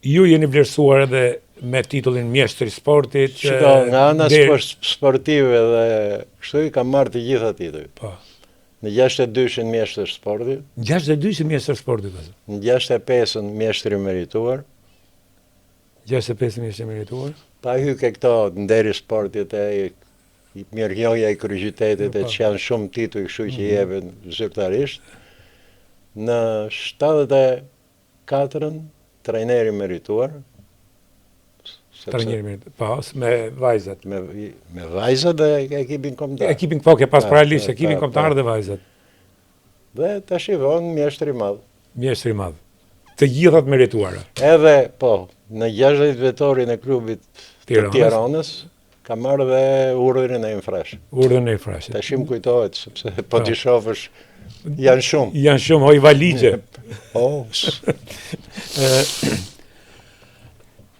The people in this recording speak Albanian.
Ju jeni vlerësuar edhe me titullin mjeshtri i sportit. Shiko, nga ana sportive dhe kështu i kam marrë të gjitha titujt. Po. Në 62-shin mjeshtër sportit. Në 62-shin mjeshtër sportit. Në 65-ën mjeshtër i merituar. 65 mjeshtër i merituar. Pa hy ke këto nderi sportit e mirënjohja i kryqëzitetit e që janë shumë tituj kështu që jepen zyrtarisht. Në 74-ën trajneri merituar. Trajneri merituar, pas me vajzat. Me vajzat dhe ekipin kombëtar. Ekipin po ke pas paralisht, ekipin kombëtar dhe vajzat. Dhe tash i vonë mjeshtri i madh. Mjeshtri i madh. Të gjithat merituara. Edhe po, në 60 vjetorin e klubit të Tiranës, ka marrë dhe urdhrin e Infresh. Urdhrin e Infresh. Tash më kujtohet sepse po ti shohësh janë shumë. Janë shumë, hoj valigje. Oh.